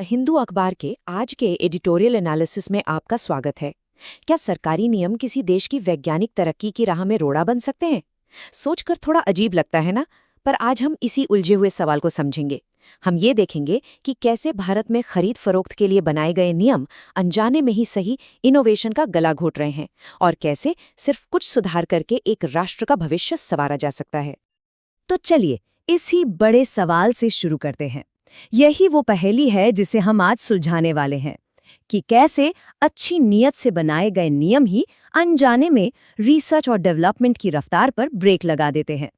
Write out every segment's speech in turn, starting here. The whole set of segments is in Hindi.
हिंदू अखबार के आज के एडिटोरियल एनालिसिस में आपका स्वागत है। क्या सरकारी नियम किसी देश की वैज्ञानिक तरक्की की राह में रोड़ा बन सकते हैं? सोचकर थोड़ा अजीब लगता है ना? पर आज हम इसी उलझे हुए सवाल को समझेंगे। हम ये देखेंगे कि कैसे भारत में खरीद फरोख्त के लिए बनाए गए नियम अनजाने में ही सही इनोवेशन का गला घोट रहे हैं और कैसे सिर्फ कुछ सुधार करके एक राष्ट्र का भविष्य संवारा जा सकता है। तो चलिए इसी बड़े सवाल से शुरू करते हैं। यही वो पहेली है जिसे हम आज सुलझाने वाले हैं कि कैसे अच्छी नीयत से बनाए गए नियम ही अनजाने में रिसर्च और डेवलपमेंट की रफ्तार पर ब्रेक लगा देते हैं।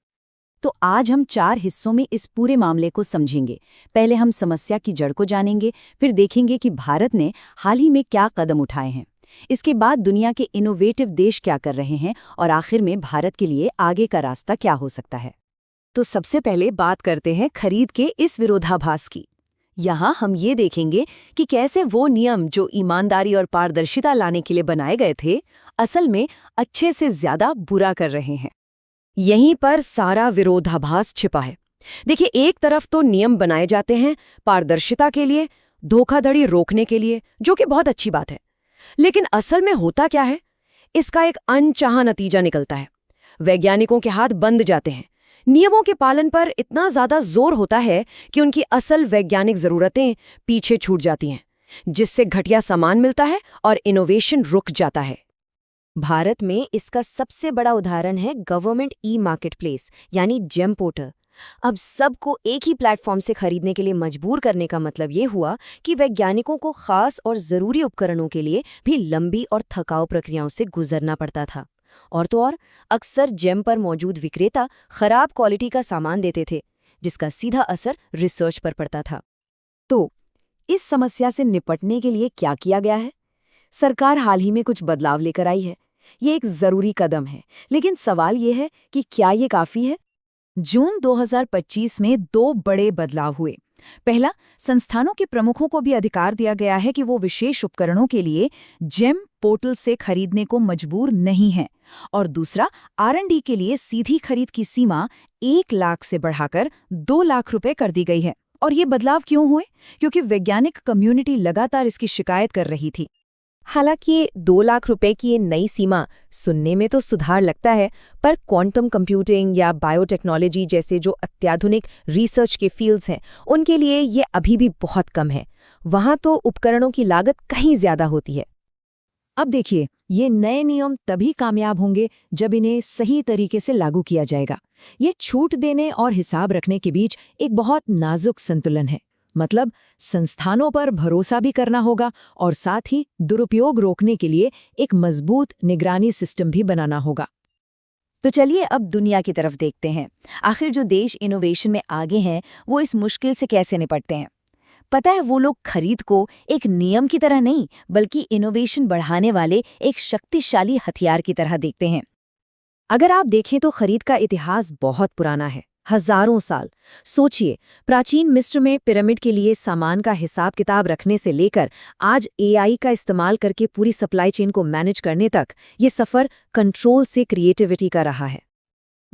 तो आज हम 4 हिस्सों में इस पूरे मामले को समझेंगे। पहले हम समस्या की जड़ को जानेंगे, फिर देखेंगे कि भारत ने हाल ही में क्या कदम उठाए हैं। इसके बाद दुनिया के इनोवेटिव देश क्या कर रहे हैं और आखिर में भारत के लिए आगे का रास्ता क्या हो सकता है। तो सबसे पहले बात करते हैं खरीद के इस विरोधाभास की। यहाँ हम ये देखेंगे कि कैसे वो नियम जो ईमानदारी और पारदर्शिता लाने के लिए बनाए गए थे, असल में अच्छे से ज्यादा बुरा कर रहे हैं। यहीं पर सारा विरोधाभास छिपा है। देखिए, एक तरफ तो नियम बनाए जाते हैं पारदर्शिता के लिए, धोखाधड़ी रोकने के लिए, जो कि बहुत अच्छी बात है। लेकिन असल में होता क्या है? इसका एक अनचाहा नतीजा निकलता है। वैज्ञानिकों के हाथ बंद जाते हैं। नियमों के पालन पर इतना ज्यादा जोर होता है कि उनकी असल वैज्ञानिक जरूरतें पीछे छूट जाती हैं, जिससे घटिया सामान मिलता है और इनोवेशन रुक जाता है। भारत में इसका सबसे बड़ा उदाहरण है गवर्नमेंट ई मार्केटप्लेस यानी जेम पोर्टल। अब सबको एक ही प्लेटफॉर्म से खरीदने के लिए मजबूर करने का मतलब ये हुआ कि वैज्ञानिकों को खास और जरूरी उपकरणों के लिए भी लंबी और थकाऊ प्रक्रियाओं से गुजरना पड़ता था। और तो और अक्सर जेम पर मौजूद विक्रेता खराब क्वालिटी का सामान देते थे, जिसका सीधा असर रिसर्च पर पड़ता था। तो इस समस्या से निपटने के लिए क्या किया गया है? सरकार हाल ही में कुछ बदलाव लेकर आई है। ये एक जरूरी कदम है, लेकिन सवाल ये है कि क्या ये काफी है? जून 2025 में 2 बड़े बदलाव हुए। पहला, संस्थानों के प्रमुखों को भी अधिकार दिया गया है कि वो विशेष उपकरणों के लिए जेम पोर्टल से खरीदने को मजबूर नहीं हैं। और दूसरा, R&D के लिए सीधी खरीद की सीमा 1 लाख से बढ़ाकर 2 लाख रुपए कर दी गई है। और ये बदलाव क्यों हुए? क्योंकि वैज्ञानिक कम्युनिटी लगातार इसकी शिकायत कर रही थी। हालांकि 2 लाख रुपए की ये नई सीमा सुनने में तो सुधार लगता है, पर क्वांटम कंप्यूटिंग या बायोटेक्नोलॉजी जैसे जो अत्याधुनिक रिसर्च के फील्ड्स हैं, उनके लिए ये अभी भी बहुत कम है। वहाँ तो उपकरणों की लागत कहीं ज्यादा होती है। अब देखिए, ये नए नियम तभी कामयाब होंगे जब इन्हें सही तरीके से लागू किया जाएगा। ये छूट देने और हिसाब रखने के बीच एक बहुत नाजुक संतुलन है। मतलब संस्थानों पर भरोसा भी करना होगा और साथ ही दुरुपयोग रोकने के लिए एक मजबूत निगरानी सिस्टम भी बनाना होगा। तो चलिए अब दुनिया की तरफ देखते हैं। आखिर जो देश इनोवेशन में आगे हैं, वो इस मुश्किल से कैसे निपटते हैं। पता है, वो लोग खरीद को एक नियम की तरह नहीं, बल्कि इनोवेशन बढ़ाने वाले एक शक्तिशाली हथियार की तरह देखते हैं। अगर आप देखें तो खरीद का इतिहास बहुत पुराना है, हजारों साल। सोचिए, प्राचीन मिस्र में पिरामिड के लिए सामान का हिसाब किताब रखने से लेकर आज AI का इस्तेमाल करके पूरी सप्लाई चेन को मैनेज करने तक, ये सफर कंट्रोल से क्रिएटिविटी का रहा है।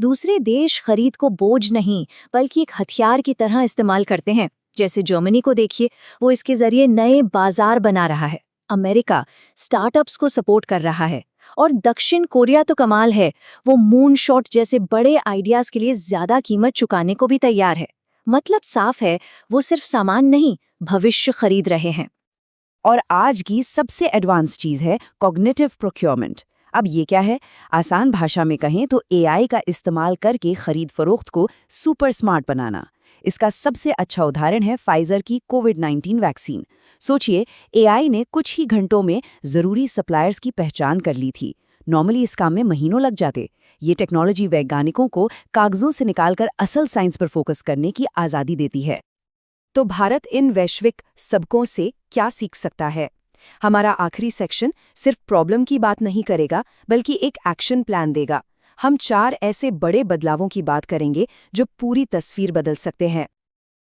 दूसरे देश खरीद को बोझ नहीं, बल्कि एक हथियार की तरह इस्तेमाल करते हैं। जैसे जर्मनी को देखिए, वो इसके जरिए नए बाजार बना रहा है। अमेरिका स्टार्टअप्स को सपोर्ट कर रहा है। और दक्षिण कोरिया तो कमाल है, वो मून शॉट जैसे बड़े आइडियाज के लिए ज्यादा कीमत चुकाने को भी तैयार है। मतलब साफ है, वो सिर्फ सामान नहीं, भविष्य खरीद रहे हैं। और आज की सबसे एडवांस चीज है कॉग्निटिव प्रोक्योरमेंट। अब ये क्या है? आसान भाषा में कहें तो AI का इस्तेमाल करके खरीद फरोख्त को सुपर स्मार्ट बनाना। इसका सबसे अच्छा उदाहरण है फाइजर की कोविड-19 वैक्सीन। सोचिए, AI ने कुछ ही घंटों में जरूरी सप्लायर्स की पहचान कर ली थी। नॉर्मली इस काम में महीनों लग जाते। ये टेक्नोलॉजी वैज्ञानिकों को कागजों से निकालकर असल साइंस पर फोकस करने की आज़ादी देती है। तो भारत इन वैश्विक सबकों से क्या सीख सकता है? हमारा आखिरी सेक्शन सिर्फ प्रॉब्लम की बात नहीं करेगा, बल्कि एक एक्शन प्लान देगा। हम 4 ऐसे बड़े बदलावों की बात करेंगे जो पूरी तस्वीर बदल सकते हैं।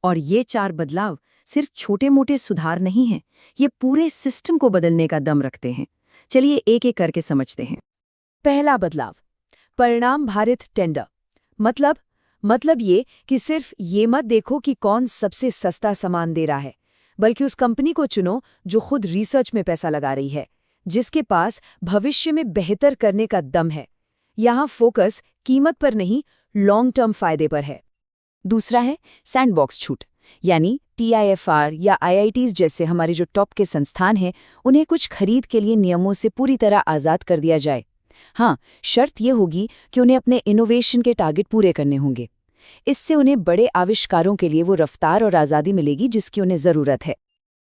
और ये 4 बदलाव सिर्फ छोटे-मोटे सुधार नहीं हैं, ये पूरे सिस्टम को बदलने का दम रखते हैं। चलिए एक एक करके समझते हैं। पहला बदलाव, परिणाम भारित टेंडर। मतलब ये कि सिर्फ ये मत देखो कि कौन सबसे सस्ता सामान दे रहा है, बल्कि उस कंपनी को चुनो जो खुद रिसर्च में पैसा लगा रही है, जिसके पास भविष्य में बेहतर करने का दम है। यहाँ फोकस कीमत पर नहीं, लॉन्ग टर्म फायदे पर है। दूसरा है सैंडबॉक्स छूट, यानी TIFR या IITs जैसे हमारे जो टॉप के संस्थान हैं, उन्हें कुछ खरीद के लिए नियमों से पूरी तरह आज़ाद कर दिया जाए। हाँ, शर्त ये होगी कि उन्हें अपने इनोवेशन के टारगेट पूरे करने होंगे। इससे उन्हें बड़े आविष्कारों के लिए वो रफ्तार और आज़ादी मिलेगी जिसकी उन्हें ज़रूरत है।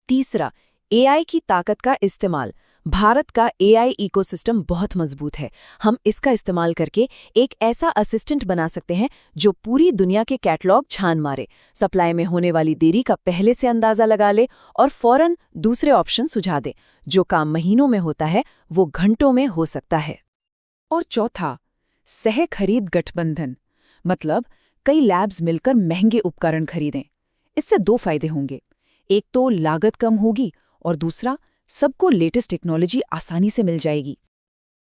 तीसरा, AI की ताकत का इस्तेमाल। भारत का AI इकोसिस्टम बहुत मजबूत है। हम इसका इस्तेमाल करके एक ऐसा असिस्टेंट बना सकते हैं जो पूरी दुनिया के कैटलॉग छान मारे, सप्लाई में होने वाली देरी का पहले से अंदाजा लगा ले और फौरन दूसरे ऑप्शन सुझा दे। जो काम महीनों में होता है वो घंटों में हो सकता है। और चौथा, सह खरीद गठबंधन, मतलब कई लैब्स मिलकर महंगे उपकरण खरीदें। इससे दो फायदे होंगे, एक तो लागत कम होगी और दूसरा सबको लेटेस्ट टेक्नोलॉजी आसानी से मिल जाएगी।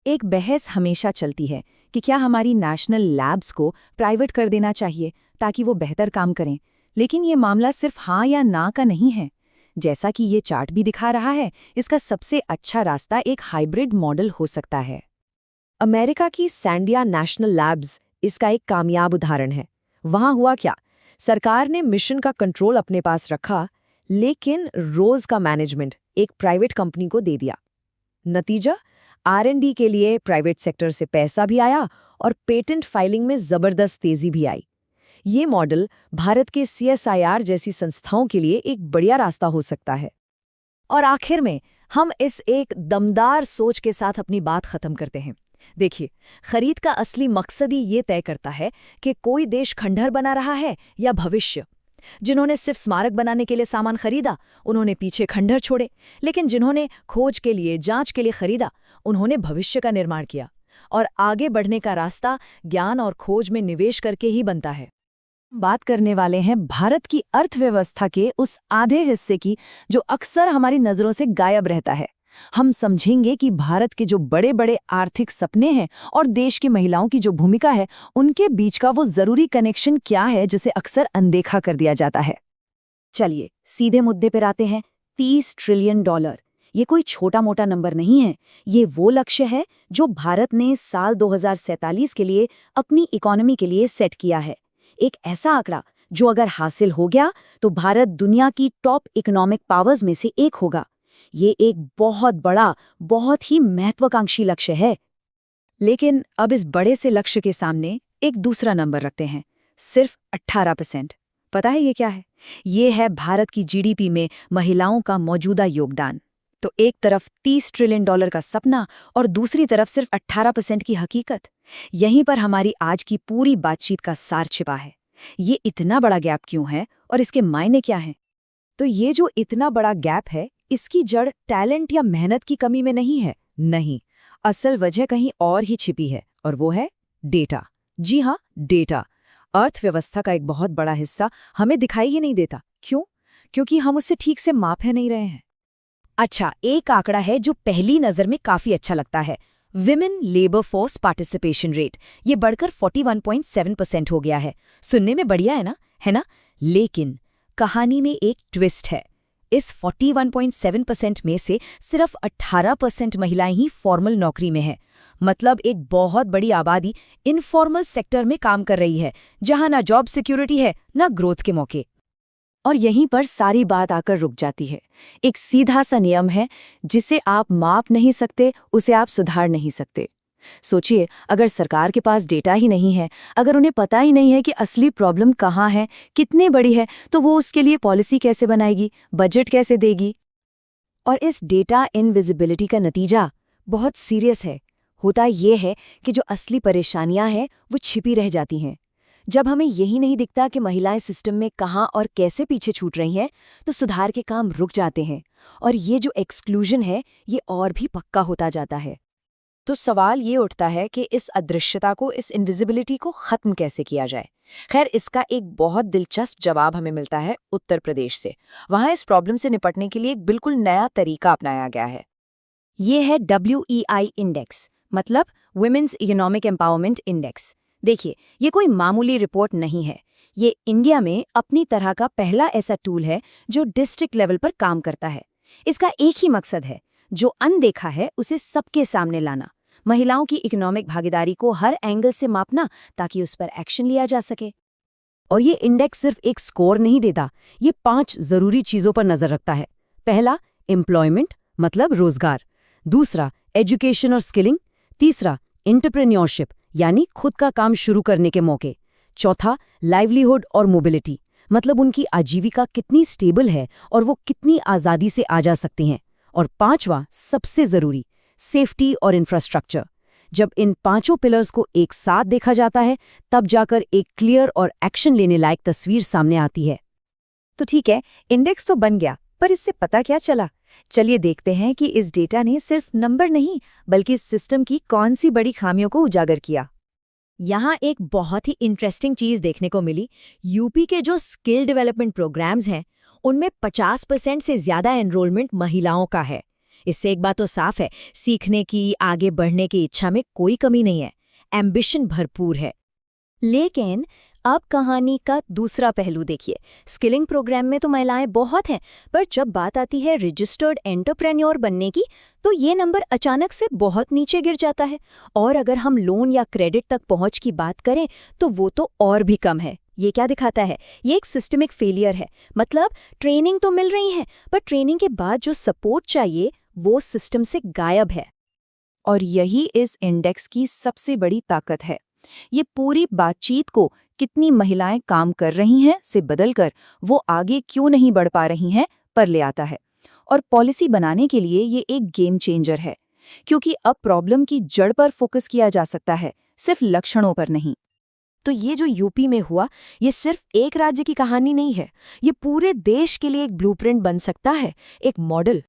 एक बहस हमेशा चलती है कि क्या हमारी नेशनल लैब्स को प्राइवेट कर देना चाहिए ताकि वो बेहतर काम करें, लेकिन ये मामला सिर्फ हाँ या ना का नहीं है। जैसा कि ये चार्ट भी दिखा रहा है, इसका सबसे अच्छा रास्ता एक हाइब्रिड मॉडल हो सकता है। अमेरिका की सैंडिया नेशनल लैब्स इसका एक कामयाब उदाहरण है। वहां हुआ क्या, सरकार ने मिशन का कंट्रोल अपने पास रखा, लेकिन रोज का मैनेजमेंट एक प्राइवेट कंपनी को दे दिया। नतीजा, R&D के लिए प्राइवेट सेक्टर से पैसा भी आया और पेटेंट फाइलिंग में जबरदस्त तेजी भी आई। ये मॉडल भारत के CSIR जैसी संस्थाओं के लिए एक बढ़िया रास्ता हो सकता है। और आखिर में हम इस एक दमदार सोच के साथ अपनी बात खत्म करते हैं। देखिए, खरीद का असली मकसद ही ये तय करता है कि कोई देश खंडहर बना रहा है या भविष्य। जिन्होंने सिर्फ स्मारक बनाने के लिए सामान खरीदा, उन्होंने पीछे खंडहर छोड़े, लेकिन जिन्होंने खोज के लिए, जांच के लिए खरीदा, उन्होंने भविष्य का निर्माण किया। और आगे बढ़ने का रास्ता ज्ञान और खोज में निवेश करके ही बनता है। बात करने वाले हैं भारत की अर्थव्यवस्था के उस आधे हिस्से की जो अक्सर हमारी नजरों से गायब रहता है। हम समझेंगे कि भारत के जो बड़े बड़े आर्थिक सपने हैं और देश की महिलाओं की जो भूमिका है, उनके बीच का वो जरूरी कनेक्शन क्या है जिसे अक्सर अनदेखा कर दिया जाता है। चलिए सीधे मुद्दे पर आते हैं। $30 ट्रिलियन, ये कोई छोटा मोटा नंबर नहीं है। ये वो लक्ष्य है जो भारत ने साल 2047 के लिए अपनी इकोनॉमी के लिए सेट किया है। एक ऐसा आंकड़ा जो अगर हासिल हो गया तो भारत दुनिया की टॉप इकोनॉमिक पावर्स में से एक होगा। ये एक बहुत बड़ा, बहुत ही महत्वाकांक्षी लक्ष्य है। लेकिन अब इस बड़े से लक्ष्य के सामने एक दूसरा नंबर रखते हैं, सिर्फ 18%। पता है ये क्या है? ये है भारत की GDP में महिलाओं का मौजूदा योगदान। तो एक तरफ $30 ट्रिलियन का सपना और दूसरी तरफ सिर्फ 18% की हकीकत। यहीं पर हमारी आज की पूरी बातचीत का सार छिपा है। ये इतना बड़ा गैप क्यों है और इसके मायने क्या हैं? तो ये जो इतना बड़ा गैप है, इसकी जड़ टैलेंट या मेहनत की कमी में नहीं है। नहीं, असल वजह कहीं और ही छिपी है, और वो है डेटा। जी हाँ, डेटा। अर्थव्यवस्था का एक बहुत बड़ा हिस्सा हमें दिखाई ही नहीं देता। क्यों? क्योंकि हम उसे ठीक से माप नहीं रहे हैं। अच्छा, एक आंकड़ा है जो पहली नजर में काफी अच्छा लगता है। Women labour force participation rate, ये बढ़कर 41.7% हो गया है। सुनने में बढ़िया है ना? लेकिन कहानी में एक ट्विस्ट है। इस 41.7% में से सिर्फ 18% महिलाएं ही फॉर्मल नौकरी में हैं। मतलब एक बहुत बड़ी आबादी इनफॉर्मल सेक्टर में काम कर रही है, जहां ना जॉब सिक्योरिटी है, ना ग्रोथ के मौके। और यहीं पर सारी बात आकर रुक जाती है। एक सीधा सा नियम है, जिसे आप माप नहीं सकते, उसे आप सुधार नहीं सकते। सोचिए, अगर सरकार के पास डेटा ही नहीं है, अगर उन्हें पता ही नहीं है कि असली प्रॉब्लम कहाँ है, कितनी बड़ी है, तो वो उसके लिए पॉलिसी कैसे बनाएगी, बजट कैसे देगी? और इस डेटा इनविजिबिलिटी का नतीजा बहुत सीरियस है। होता ये है कि जो असली परेशानियां हैं वो छिपी रह जाती हैं। जब हमें यही नहीं दिखता कि महिलाएं सिस्टम में कहाँ और कैसे पीछे छूट रही हैं, तो सुधार के काम रुक जाते हैं और ये जो एक्सक्लूजन है ये और भी पक्का होता जाता है। तो सवाल ये उठता है कि इस अदृश्यता को, इस इनविजिबिलिटी को खत्म कैसे किया जाए। खैर, इसका एक बहुत दिलचस्प जवाब हमें मिलता है उत्तर प्रदेश से। वहाँ इस प्रॉब्लम से निपटने के लिए एक बिल्कुल नया तरीका अपनाया गया है। ये है WEI इंडेक्स, मतलब वुमेन्स इकोनॉमिक एम्पावरमेंट इंडेक्स। देखिए, ये कोई मामूली रिपोर्ट नहीं है। ये इंडिया में अपनी तरह का पहला ऐसा टूल है जो डिस्ट्रिक्ट लेवल पर काम करता है। इसका एक ही मकसद है, जो अनदेखा है उसे सबके सामने लाना, महिलाओं की इकोनॉमिक भागीदारी को हर एंगल से मापना ताकि उस पर एक्शन लिया जा सके। और ये इंडेक्स सिर्फ एक स्कोर नहीं देता, ये 5 जरूरी चीजों पर नजर रखता है। पहला, एम्प्लॉयमेंट मतलब रोजगार। दूसरा, एजुकेशन और स्किलिंग। तीसरा, एंटरप्रेन्योरशिप यानी खुद का काम शुरू करने के मौके। चौथा, लाइवलीहुड और मोबिलिटी मतलब उनकी आजीविका कितनी स्टेबल है और वो कितनी आज़ादी से आ जा सकती हैं। और पांचवा, सबसे जरूरी, सेफ्टी और इंफ्रास्ट्रक्चर। जब इन 5 पिलर्स को एक साथ देखा जाता है तब जाकर एक क्लियर और एक्शन लेने लायक तस्वीर सामने आती है। तो ठीक है, इंडेक्स तो बन गया, पर इससे पता क्या चला? चलिए देखते हैं कि इस डेटा ने सिर्फ नंबर नहीं बल्कि इस सिस्टम की कौन सी बड़ी खामियों को उजागर किया। यहाँ एक बहुत ही इंटरेस्टिंग चीज देखने को मिली। यूपी के जो स्किल डेवलपमेंट प्रोग्राम्स हैं उनमें 50% से ज्यादा एनरोलमेंट महिलाओं का है। इससे एक बात तो साफ है, सीखने की, आगे बढ़ने की इच्छा में कोई कमी नहीं है, एम्बिशन भरपूर है। लेकिन अब कहानी का दूसरा पहलू देखिए। स्किलिंग प्रोग्राम में तो महिलाएं बहुत हैं, पर जब बात आती है रजिस्टर्ड एंटरप्रेन्योर बनने की तो ये नंबर अचानक से बहुत नीचे गिर जाता है। और अगर हम लोन या क्रेडिट तक पहुंच की बात करें तो वो तो और भी कम है। ये क्या दिखाता है? ये एक सिस्टमिक फेलियर है। मतलब ट्रेनिंग तो मिल रही है, पर ट्रेनिंग के बाद जो सपोर्ट चाहिए वो सिस्टम से गायब है। और यही इस इंडेक्स की सबसे बड़ी ताकत है। ये पूरी बातचीत को कितनी महिलाएं काम कर रही हैं से बदलकर वो आगे क्यों नहीं बढ़ पा रही हैं पर ले आता है। और पॉलिसी बनाने के लिए ये एक गेम चेंजर है, क्योंकि अब प्रॉब्लम की जड़ पर फोकस किया जा सकता है, सिर्फ लक्षणों पर नहीं। तो ये जो यूपी में हुआ, ये सिर्फ एक राज्य की कहानी नहीं है, ये पूरे देश के लिए एक ब्लूप्रिंट बन सकता है, एक मॉडल।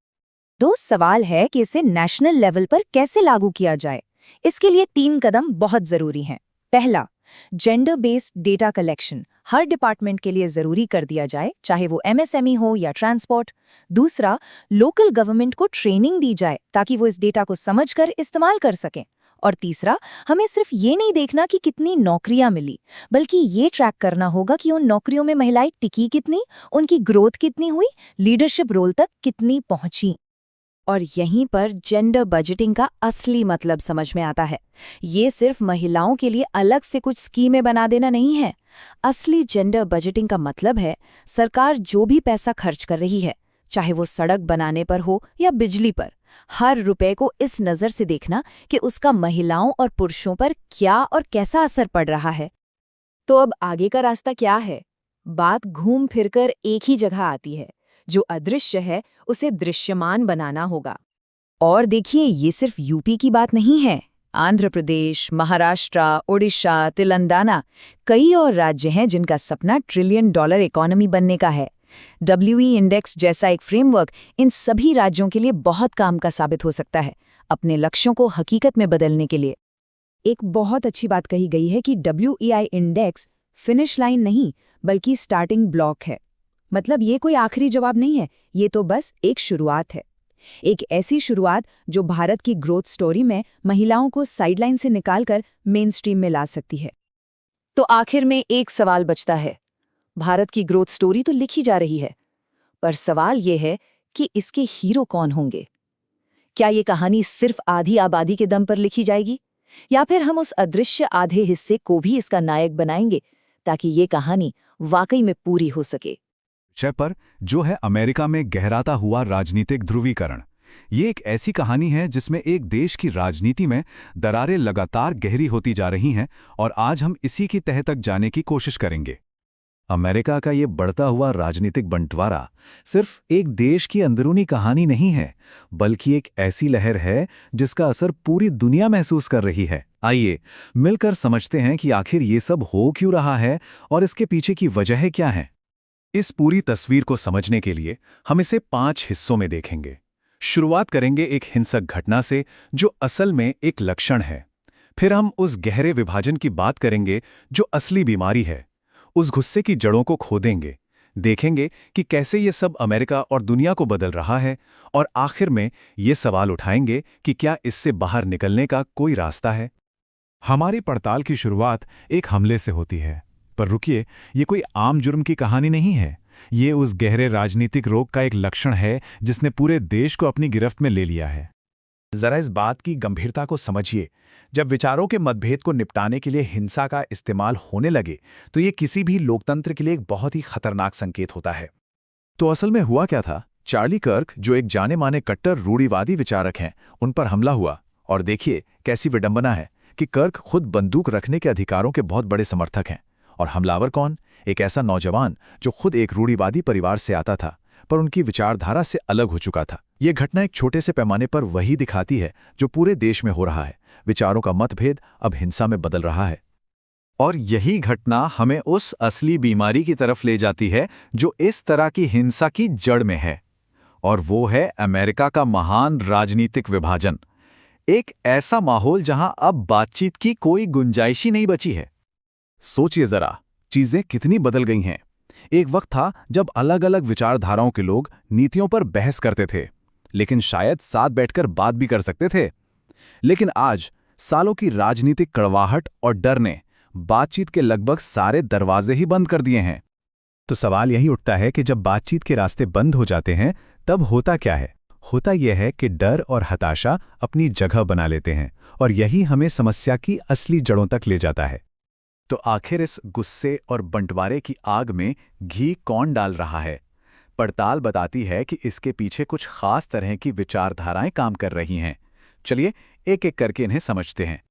तो सवाल है कि इसे नेशनल लेवल पर कैसे लागू किया जाए। इसके लिए 3 कदम बहुत जरूरी हैं। पहला, जेंडर बेस्ड डेटा कलेक्शन हर डिपार्टमेंट के लिए जरूरी कर दिया जाए, चाहे वो एमएसएमई हो या ट्रांसपोर्ट। दूसरा, लोकल गवर्नमेंट को ट्रेनिंग दी जाए ताकि वो इस डेटा को समझकर इस्तेमाल कर सकें। और तीसरा, हमें सिर्फ ये नहीं देखना कि कितनी नौकरियां मिली, बल्कि ये ट्रैक करना होगा कि उन नौकरियों में महिलाएं टिकी कितनी, उनकी ग्रोथ कितनी हुई, लीडरशिप रोल तक कितनी पहुंची। और यहीं पर जेंडर बजटिंग का असली मतलब समझ में आता है। ये सिर्फ महिलाओं के लिए अलग से कुछ स्कीमें बना देना नहीं है। असली जेंडर बजटिंग का मतलब है सरकार जो भी पैसा खर्च कर रही है, चाहे वो सड़क बनाने पर हो या बिजली पर, हर रुपए को इस नज़र से देखना कि उसका महिलाओं और पुरुषों पर क्या और कैसा असर पड़ रहा है। तो अब आगे का रास्ता क्या है? बात घूम फिरकर एक ही जगह आती है, जो अदृश्य है उसे दृश्यमान बनाना होगा। और देखिए, ये सिर्फ यूपी की बात नहीं है। आंध्र प्रदेश, महाराष्ट्र, ओडिशा, तेलंगाना, कई और राज्य हैं जिनका सपना $1 ट्रिलियन इकोनॉमी बनने का है। WE इंडेक्स जैसा एक फ्रेमवर्क इन सभी राज्यों के लिए बहुत काम का साबित हो सकता है, अपने लक्ष्यों को हकीकत में बदलने के लिए। एक बहुत अच्छी बात कही गई है कि WEI इंडेक्स फिनिश लाइन नहीं बल्कि स्टार्टिंग ब्लॉक है। मतलब ये कोई आखिरी जवाब नहीं है, ये तो बस एक शुरुआत है। एक ऐसी शुरुआत जो भारत की ग्रोथ स्टोरी में महिलाओं को साइडलाइन से निकालकर मेन स्ट्रीम में ला सकती है। तो आखिर में एक सवाल बचता है। भारत की ग्रोथ स्टोरी तो लिखी जा रही है, पर सवाल ये है कि इसके हीरो कौन होंगे? क्या ये कहानी सिर्फ आधी आबादी के दम पर लिखी जाएगी, या फिर हम उस अदृश्य आधे हिस्से को भी इसका नायक बनाएंगे ताकि ये कहानी वाकई में पूरी हो सके? पर जो है अमेरिका में गहराता हुआ राजनीतिक ध्रुवीकरण। ये एक ऐसी कहानी है जिसमें एक देश की राजनीति में दरारें लगातार गहरी होती जा रही हैं, और आज हम इसी की तह तक जाने की कोशिश करेंगे। अमेरिका का ये बढ़ता हुआ राजनीतिक बंटवारा सिर्फ एक देश की अंदरूनी कहानी नहीं है, बल्कि एक ऐसी लहर है जिसका असर पूरी दुनिया महसूस कर रही है। आइए मिलकर समझते हैं कि आखिर ये सब हो क्यों रहा है और इसके पीछे की वजह क्या है। इस पूरी तस्वीर को समझने के लिए हम इसे 5 हिस्सों में देखेंगे। शुरुआत करेंगे एक हिंसक घटना से जो असल में एक लक्षण है। फिर हम उस गहरे विभाजन की बात करेंगे जो असली बीमारी है। उस गुस्से की जड़ों को खोदेंगे, देखेंगे कि कैसे ये सब अमेरिका और दुनिया को बदल रहा है, और आखिर में ये सवाल उठाएंगे कि क्या इससे बाहर निकलने का कोई रास्ता है। हमारी पड़ताल की शुरुआत एक हमले से होती है। पर रुकिए, ये कोई आम जुर्म की कहानी नहीं है। ये उस गहरे राजनीतिक रोग का एक लक्षण है जिसने पूरे देश को अपनी गिरफ्त में ले लिया है। जरा इस बात की गंभीरता को समझिए। जब विचारों के मतभेद को निपटाने के लिए हिंसा का इस्तेमाल होने लगे, तो ये किसी भी लोकतंत्र के लिए एक बहुत ही खतरनाक संकेत होता है। तो असल में हुआ क्या था? चार्ली कर्क, जो एक जाने माने कट्टर रूढ़िवादी विचारक हैं, उन पर हमला हुआ। और देखिए कैसी विडंबना है कि कर्क खुद बंदूक रखने के अधिकारों के बहुत बड़े समर्थक हैं। और हमलावर कौन? एक ऐसा नौजवान जो खुद एक रूढ़िवादी परिवार से आता था, पर उनकी विचारधारा से अलग हो चुका था। यह घटना एक छोटे से पैमाने पर वही दिखाती है जो पूरे देश में हो रहा है। विचारों का मतभेद अब हिंसा में बदल रहा है। और यही घटना हमें उस असली बीमारी की तरफ ले जाती है जो इस तरह की हिंसा की जड़ में है। और वो है अमेरिका का महान राजनीतिक विभाजन। एक ऐसा माहौल जहां अब बातचीत की कोई गुंजाइश ही नहीं बची है। सोचिए जरा, चीजें कितनी बदल गई हैं। एक वक्त था जब अलग अलग विचारधाराओं के लोग नीतियों पर बहस करते थे, लेकिन शायद साथ बैठकर बात भी कर सकते थे। लेकिन आज सालों की राजनीतिक कड़वाहट और डर ने बातचीत के लगभग सारे दरवाजे ही बंद कर दिए हैं। तो सवाल यही उठता है कि जब बातचीत के रास्ते बंद हो जाते हैं, तब होता क्या है? होता यह है कि डर और हताशा अपनी जगह बना लेते हैं, और यही हमें समस्या की असली जड़ों तक ले जाता है। तो आखिर इस गुस्से और बंटवारे की आग में घी कौन डाल रहा है? पड़ताल बताती है कि इसके पीछे कुछ खास तरह की विचारधाराएं काम कर रही हैं। चलिए एक एक करके इन्हें समझते हैं।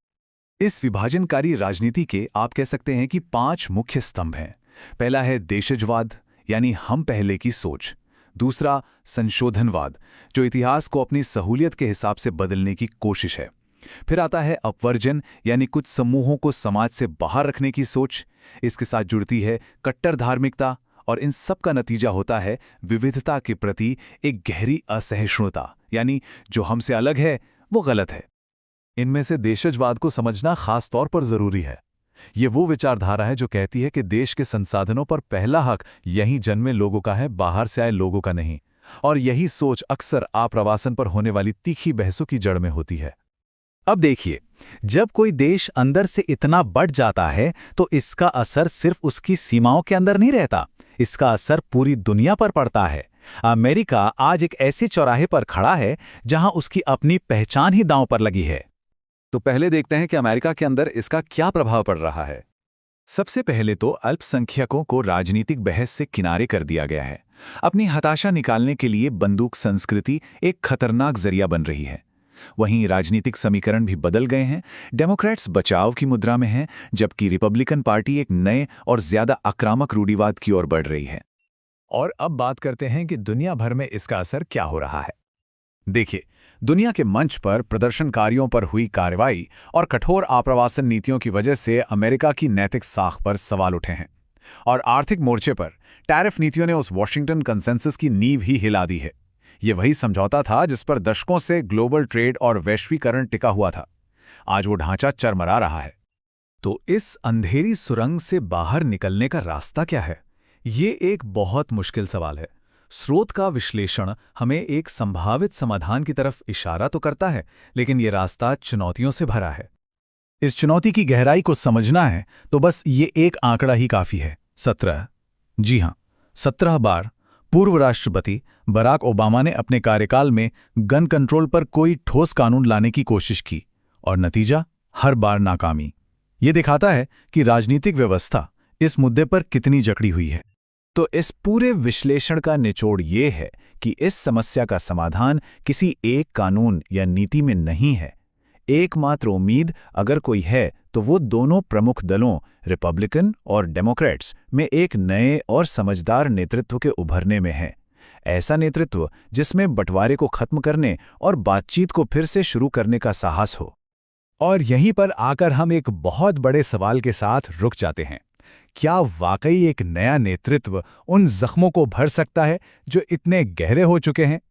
इस विभाजनकारी राजनीति के आप कह सकते हैं कि 5 मुख्य स्तंभ हैं। पहला है देशजवाद, यानी हम पहले की सोच। दूसरा संशोधनवाद, जो इतिहास को अपनी सहूलियत के हिसाब से बदलने की कोशिश है। फिर आता है अपवर्जन, यानी कुछ समूहों को समाज से बाहर रखने की सोच। इसके साथ जुड़ती है कट्टर धार्मिकता, और इन सब का नतीजा होता है विविधता के प्रति एक गहरी असहिष्णुता, यानी जो हमसे अलग है वो गलत है। इनमें से देशजवाद को समझना खास तौर पर जरूरी है। ये वो विचारधारा है जो कहती है कि देश के संसाधनों पर पहला हक यहीं जन्मे लोगों का है, बाहर से आए लोगों का नहीं। और यही सोच अक्सर आप्रवासन पर होने वाली तीखी बहसों की जड़ में होती है। अब देखिए, जब कोई देश अंदर से इतना बढ़ जाता है, तो इसका असर सिर्फ उसकी सीमाओं के अंदर नहीं रहता, इसका असर पूरी दुनिया पर पड़ता है। अमेरिका आज एक ऐसे चौराहे पर खड़ा है जहां उसकी अपनी पहचान ही दांव पर लगी है। तो पहले देखते हैं कि अमेरिका के अंदर इसका क्या प्रभाव पड़ रहा है। सबसे पहले तो अल्पसंख्यकों को राजनीतिक बहस से किनारे कर दिया गया है। अपनी हताशा निकालने के लिए बंदूक संस्कृति एक खतरनाक जरिया बन रही है। वहीं राजनीतिक समीकरण भी बदल गए हैं। डेमोक्रेट्स बचाव की मुद्रा में हैं, जबकि रिपब्लिकन पार्टी एक नए और ज्यादा आक्रामक रूढ़िवाद की ओर बढ़ रही है। और अब बात करते हैं कि दुनिया भर में इसका असर क्या हो रहा है। देखिए, दुनिया के मंच पर प्रदर्शनकारियों पर हुई कार्रवाई और कठोर आप्रवासन नीतियों की वजह से अमेरिका की नैतिक साख पर सवाल उठे हैं। और आर्थिक मोर्चे पर टैरिफ नीतियों ने उस वॉशिंगटन कंसेंसस की नींव ही हिला दी है। ये वही समझौता था जिस पर दशकों से ग्लोबल ट्रेड और वैश्वीकरण टिका हुआ था। आज वो ढांचा चरमरा रहा है। तो इस अंधेरी सुरंग से बाहर निकलने का रास्ता क्या है? ये एक बहुत मुश्किल सवाल है। स्रोत का विश्लेषण हमें एक संभावित समाधान की तरफ इशारा तो करता है, लेकिन ये रास्ता चुनौतियों से भरा है। इस चुनौती की गहराई को समझना है तो बस ये एक आंकड़ा ही काफी है। 17। जी हां, 17 बार पूर्व राष्ट्रपति बराक ओबामा ने अपने कार्यकाल में गन कंट्रोल पर कोई ठोस कानून लाने की कोशिश की, और नतीजा हर बार नाकामी। ये दिखाता है कि राजनीतिक व्यवस्था इस मुद्दे पर कितनी जकड़ी हुई है। तो इस पूरे विश्लेषण का निचोड़ ये है कि इस समस्या का समाधान किसी एक कानून या नीति में नहीं है। एकमात्र उम्मीद अगर कोई है तो वो दोनों प्रमुख दलों रिपब्लिकन और डेमोक्रेट्स में एक नए और समझदार नेतृत्व के उभरने में है। ऐसा नेतृत्व जिसमें बंटवारे को खत्म करने और बातचीत को फिर से शुरू करने का साहस हो। और यहीं पर आकर हम एक बहुत बड़े सवाल के साथ रुक जाते हैं। क्या वाकई एक नया नेतृत्व उन जख्मों को भर सकता है जो इतने गहरे हो चुके हैं?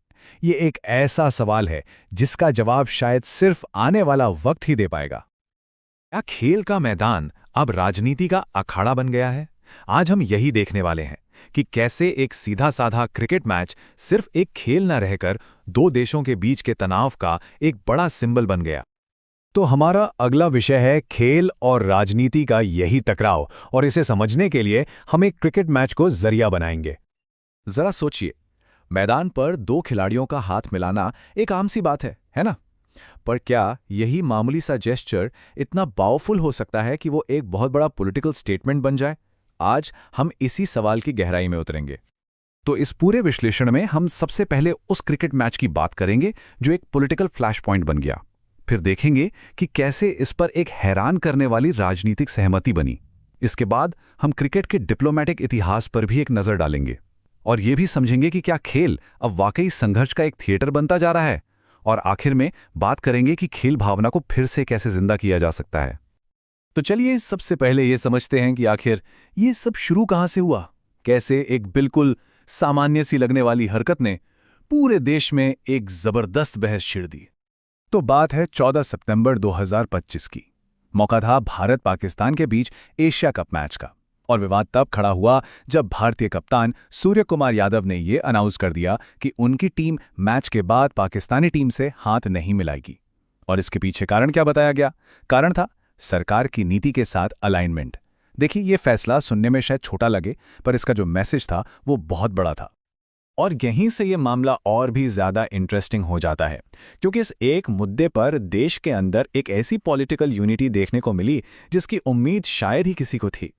ये एक ऐसा सवाल है जिसका जवाब शायद सिर्फ आने वाला वक्त ही दे पाएगा। क्या खेल का मैदान अब राजनीति का अखाड़ा बन गया है? आज हम यही देखने वाले हैं कि कैसे एक सीधा साधा क्रिकेट मैच सिर्फ एक खेल न रहकर दो देशों के बीच के तनाव का एक बड़ा सिंबल बन गया। तो हमारा अगला विषय है खेल और राजनीति का यही टकराव, और इसे समझने के लिए हम एक क्रिकेट मैच को जरिया बनाएंगे। जरा सोचिए, मैदान पर दो खिलाड़ियों का हाथ मिलाना एक आम सी बात है ना? पर क्या यही मामूली सा जेस्चर इतना पावरफुल हो सकता है कि वो एक बहुत बड़ा पॉलिटिकल स्टेटमेंट बन जाए? आज हम इसी सवाल की गहराई में उतरेंगे। तो इस पूरे विश्लेषण में हम सबसे पहले उस क्रिकेट मैच की बात करेंगे जो एक पॉलिटिकल फ्लैश पॉइंट बन गया। फिर देखेंगे कि कैसे इस पर एक हैरान करने वाली राजनीतिक सहमति बनी। इसके बाद हम क्रिकेट के डिप्लोमैटिक इतिहास पर भी एक नज़र डालेंगे और ये भी समझेंगे कि क्या खेल अब वाकई संघर्ष का एक थिएटर बनता जा रहा है। और आखिर में बात करेंगे कि खेल भावना को फिर से कैसे जिंदा किया जा सकता है। तो चलिए सबसे पहले ये समझते हैं कि आखिर ये सब शुरू कहाँ से हुआ। कैसे एक बिल्कुल सामान्य सी लगने वाली हरकत ने पूरे देश में एक जबरदस्त बहस छिड़ दी। तो बात है 14 सितंबर 2025 की। मौका था भारत पाकिस्तान के बीच एशिया कप मैच का, और विवाद तब खड़ा हुआ जब भारतीय कप्तान सूर्य कुमार यादव ने ये अनाउंस कर दिया कि उनकी टीम मैच के बाद पाकिस्तानी टीम से हाथ नहीं मिलाएगी। और इसके पीछे कारण क्या बताया गया? कारण था सरकार की नीति के साथ अलाइनमेंट। देखिए, ये फैसला सुनने में शायद छोटा लगे, पर इसका जो मैसेज था वो बहुत बड़ा था। और यहीं से ये मामला और भी ज्यादा इंटरेस्टिंग हो जाता है, क्योंकि इस एक मुद्दे पर देश के अंदर एक ऐसी पॉलिटिकल यूनिटी देखने को मिली जिसकी उम्मीद शायद ही किसी को थी।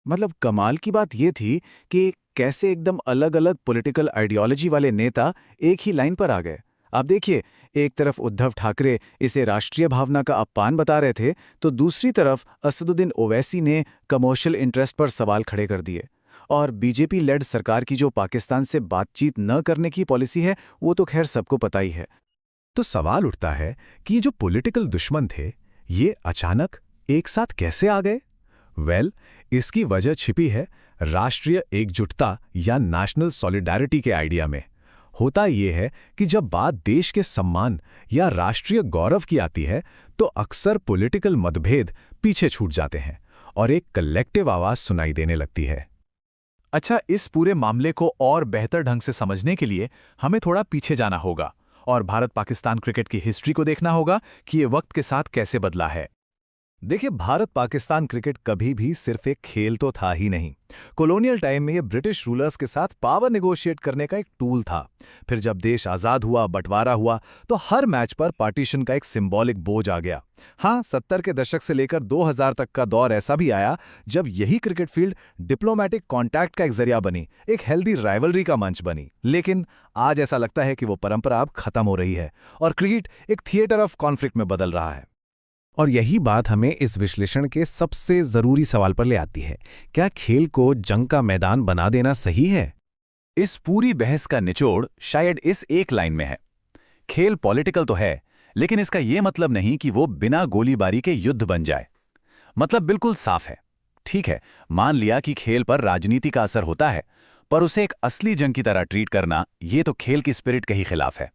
मतलब कमाल की बात यह थी कि कैसे एकदम अलग अलग पॉलिटिकल आइडियोलॉजी वाले नेता एक ही लाइन पर आ गए। आप देखिए, एक तरफ उद्धव ठाकरे इसे राष्ट्रीय भावना का अपमान बता रहे थे, तो दूसरी तरफ असदुद्दीन ओवैसी ने कमर्शियल इंटरेस्ट पर सवाल खड़े कर दिए। और बीजेपी लेड सरकार की जो पाकिस्तान से बातचीत न करने की पॉलिसी है, वो तो खैर सबको पता ही है। तो सवाल उठता है कि ये जो पॉलिटिकल दुश्मन थे, ये अचानक एक साथ कैसे आ गए? इसकी वजह छिपी है राष्ट्रीय एकजुटता या नेशनल सॉलिडारिटी के आइडिया में। होता ये है कि जब बात देश के सम्मान या राष्ट्रीय गौरव की आती है, तो अक्सर पॉलिटिकल मतभेद पीछे छूट जाते हैं और एक कलेक्टिव आवाज सुनाई देने लगती है। अच्छा, इस पूरे मामले को और बेहतर ढंग से समझने के लिए हमें थोड़ा पीछे जाना होगा और भारत पाकिस्तान क्रिकेट की हिस्ट्री को देखना होगा कि ये वक्त के साथ कैसे बदला है। देखिए, भारत पाकिस्तान क्रिकेट कभी भी सिर्फ एक खेल तो था ही नहीं। कॉलोनियल टाइम में ये ब्रिटिश रूलर्स के साथ पावर नेगोशिएट करने का एक टूल था। फिर जब देश आज़ाद हुआ, बंटवारा हुआ, तो हर मैच पर पार्टीशन का एक सिंबॉलिक बोझ आ गया। हाँ, 70 के दशक से लेकर 2000 तक का दौर ऐसा भी आया जब यही क्रिकेट फील्ड डिप्लोमैटिक कॉन्टैक्ट का एक जरिया बनी, एक हेल्दी राइवलरी का मंच बनी। लेकिन आज ऐसा लगता है कि वो परंपरा अब खत्म हो रही है और क्रिकेट एक थिएटर ऑफ कॉन्फ्लिक्ट में बदल रहा है। और यही बात हमें इस विश्लेषण के सबसे जरूरी सवाल पर ले आती है। क्या खेल को जंग का मैदान बना देना सही है? इस पूरी बहस का निचोड़ शायद इस एक लाइन में है। खेल पॉलिटिकल तो है, लेकिन इसका यह मतलब नहीं कि वो बिना गोलीबारी के युद्ध बन जाए। मतलब बिल्कुल साफ है। ठीक है, मान लिया कि खेल पर राजनीति का असर होता है, पर उसे एक असली जंग की तरह ट्रीट करना, ये तो खेल की स्पिरिट के ही खिलाफ है।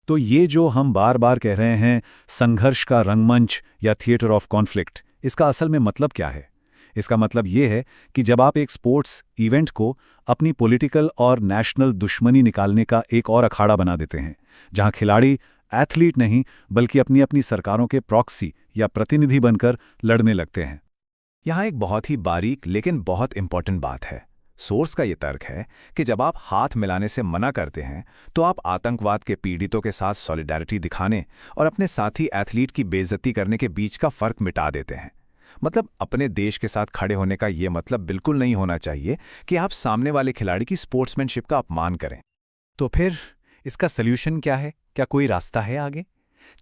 तो ये जो हम बार बार कह रहे हैं संघर्ष का रंगमंच या थिएटर ऑफ कॉन्फ्लिक्ट, इसका असल में मतलब क्या है? इसका मतलब ये है कि जब आप एक स्पोर्ट्स इवेंट को अपनी पॉलिटिकल और नेशनल दुश्मनी निकालने का एक और अखाड़ा बना देते हैं, जहां खिलाड़ी एथलीट नहीं बल्कि अपनी अपनी सरकारों के प्रॉक्सी या प्रतिनिधि बनकर लड़ने लगते हैं। यहां एक बहुत ही बारीक लेकिन बहुत इंपॉर्टेंट बात है। सोर्स का ये तर्क है कि जब आप हाथ मिलाने से मना करते हैं, तो आप आतंकवाद के पीड़ितों के साथ सॉलिडारिटी दिखाने और अपने साथी एथलीट की बेइज्जती करने के बीच का फर्क मिटा देते हैं। मतलब अपने देश के साथ खड़े होने का ये मतलब बिल्कुल नहीं होना चाहिए कि आप सामने वाले खिलाड़ी की स्पोर्ट्समैनशिप का अपमान करें। तो फिर इसका सल्यूशन क्या है? क्या कोई रास्ता है आगे?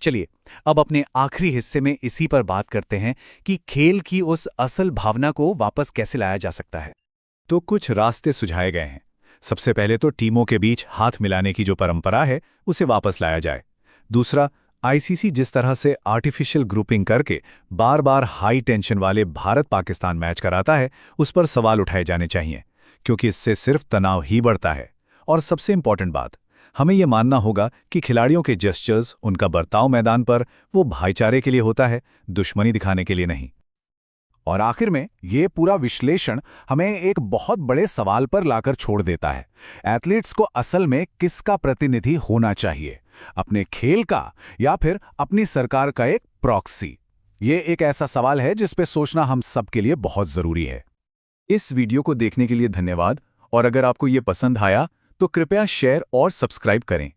चलिए अब अपने आखिरी हिस्से में इसी पर बात करते हैं कि खेल की उस असल भावना को वापस कैसे लाया जा सकता है। तो कुछ रास्ते सुझाए गए हैं। सबसे पहले तो टीमों के बीच हाथ मिलाने की जो परंपरा है, उसे वापस लाया जाए। दूसरा, आईसीसी जिस तरह से आर्टिफिशियल ग्रुपिंग करके बार बार हाई टेंशन वाले भारत पाकिस्तान मैच कराता है, उस पर सवाल उठाए जाने चाहिए, क्योंकि इससे सिर्फ तनाव ही बढ़ता है। और सबसे इंपॉर्टेंट बात, हमें यह मानना होगा कि खिलाड़ियों के जेस्चर्स, उनका बर्ताव मैदान पर, वो भाईचारे के लिए होता है, दुश्मनी दिखाने के लिए नहीं। और आखिर में ये पूरा विश्लेषण हमें एक बहुत बड़े सवाल पर लाकर छोड़ देता है। एथलीट्स को असल में किसका प्रतिनिधि होना चाहिए, अपने खेल का या फिर अपनी सरकार का एक प्रॉक्सी? ये एक ऐसा सवाल है जिस पे सोचना हम सबके लिए बहुत जरूरी है। इस वीडियो को देखने के लिए धन्यवाद, और अगर आपको ये पसंद आया तो कृपया शेयर और सब्सक्राइब करें।